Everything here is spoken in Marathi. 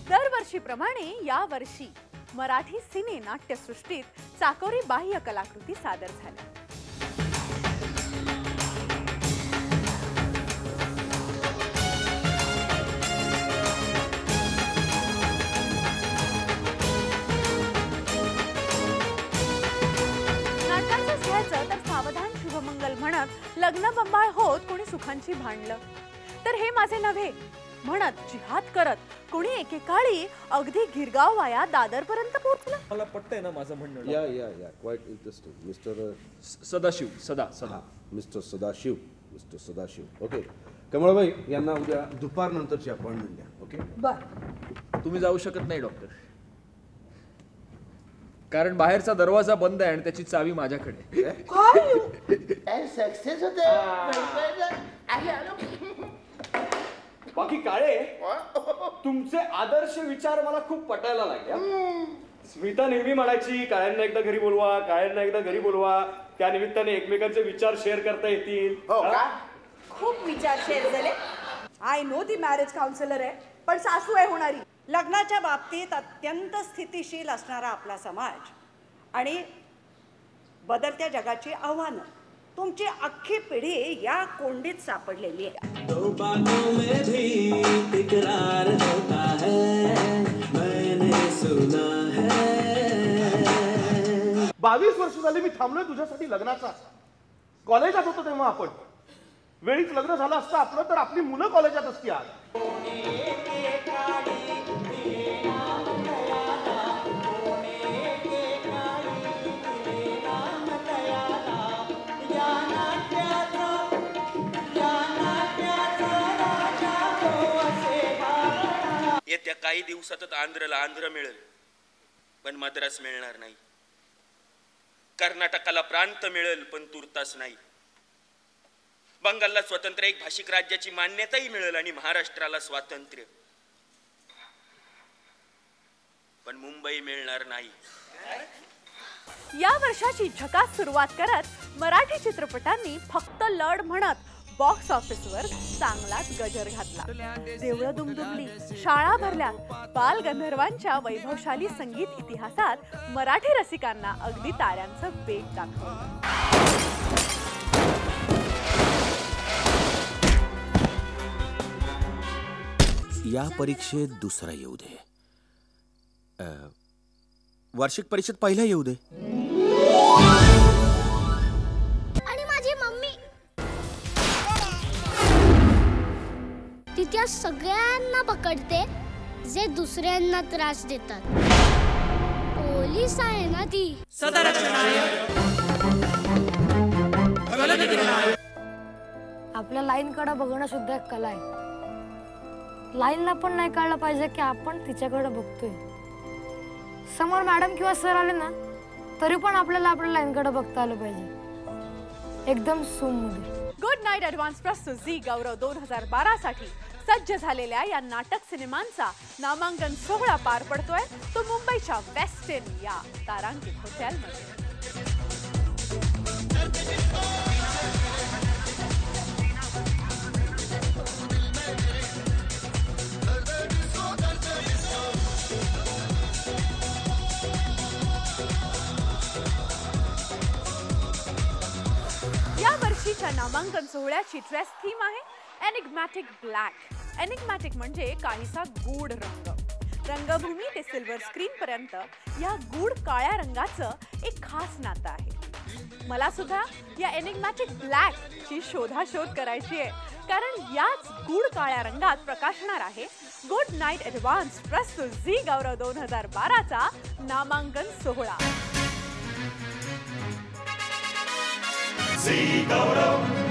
दरवर्षीप्रमाणे या वर्षी मराठी सिने नाट्यसृष्टीत चाकोरी बाह्य कलाकृती सादर झाल्या। नाटकांचं घ्यायचं तर सावधान शुभमंगल म्हणत लग्न बंबाळ होत कोणी सुखांची भांडलं, तर हे माझे नव्हे म्हणत जिहाद करत कोणी एकेकाळी अगदी गिरगाव वाया दादर पर्यंत पोहोचलं। मला पटतंय ना माझं म्हणणं? या क्वाइट इंटरेस्टिंग मिस्टर सदाशिव सदा मिस्टर सदाशिव ओके। कमळबाई यांना उद्या दुपारनंतरची अपॉइंटमेंट द्या। ओके बर, तुम्ही जाऊ शकत नाही डॉक्टर, कारण बाहेरचा दरवाजा बंद आहे आणि त्याची चावी माझ्याकडे। काय सक्सेस होते। बाकी काळे तुमचे आदर्श विचार मला खूप पटायला लागले। स्मिता नेहमी म्हणायची काळ्यांना एकदा घरी बोलवा, त्या निमित्ताने एकमेकांचे विचार शेअर करता येतील। हो का? खूप विचार शेअर झाले। आय नो ती मॅरेज काउन्सिलर आहे, पण सासू आहे होणारी। लग्नाच्या बाबतीत अत्यंत स्थितिशील असणारा आपला समाज आणि बदलत्या जगाची आव्हानं, तुमची अख्खी पिढी या कोंडीत सापडलेली आहे। दो बातों में भी इकरार होता है, मैंने सुना है। 22 वर्ष झाली मी थांबलोय तुझ्यासाठी लग्नाचा। कॉलेजात होतो तेव्हा आपण, वेळीच लग्न झालं असतं आपलं तर आपली मुलं कॉलेजात असती आज। येत्या काही दिवसातच आंध्रला आंध्र मिळेल, पण मद्रास मिळणार नाही। कर्नाटकाला प्रांत मिळेल, पण तुर्तास नाही। बंगालला स्वतंत्र एक भाषिक राज्याची मान्यताही मिळेल आणि महाराष्ट्राला स्वातंत्र्य, पण मुंबई मिळणार नाही। या वर्षाची झकास सुरुवात करत मराठी चित्रपटांनी फक्त लढ म्हणत बॉक्स ऑफिसवर चांगलाच गजर घातला। देवळं दुमदुमली, शाळा भरल्या, बालगंधर्वांच्या वैभवशाली संगीत इतिहासात मराठी रसिकांना अगदी ताऱ्यांचं वेग दाखवलं। या परीक्षेत दुसरा येऊ दे, वार्षिक परीक्षेत पहिला येऊ दे। आणि माझी मम्मी ती त्या सगळ्यांना पकडते जे दुसऱ्यांना त्रास देतात। पोलीस आहे ना ती। आपल्या लाईन कडे बघणं सुद्धा एक कला आहे। लाईनला पण नाही कळलं पाहिजे की आपण तिच्याकडे बघतोय। समोर मॅडम किंवा सर आले ना तरी पण आपल्याला आपल्या लाईन कडे बघता आलं पाहिजे, एकदम सूम मध्ये। गुड नाईट ॲडव्हान्स प्रस्तुत झी गौरव 2012 साठी सज्ज झालेल्या या नाटक सिनेमांचा नामांकन सोहळा पार पडतोय तो मुंबईच्या वेस्ट एंड या तारांकित हॉटेलमध्ये। या वर्षीच्या नामांकन सोहळ्याची ड्रेस थीम आहे एनिग्मॅटिक ब्लॅक। एनिग्मॅटिक म्हणजे काहीसा गूढ रंग। रंगभूमी ते सिल्वर स्क्रीन पर्यंत या गूढ काळ्या रंगाचं एक खास नातं आहे। मला सुद्धा या एनिग्मॅटिक ब्लॅक ची शोधाशोध करायची आहे, कारण याच गूढ काळ्या रंगात प्रकाशणार आहे गुड नाईट ॲडव्हान्स प्रस्तुत झी गौरव 2012 चा नामांकन सोहळा। झी गौरव।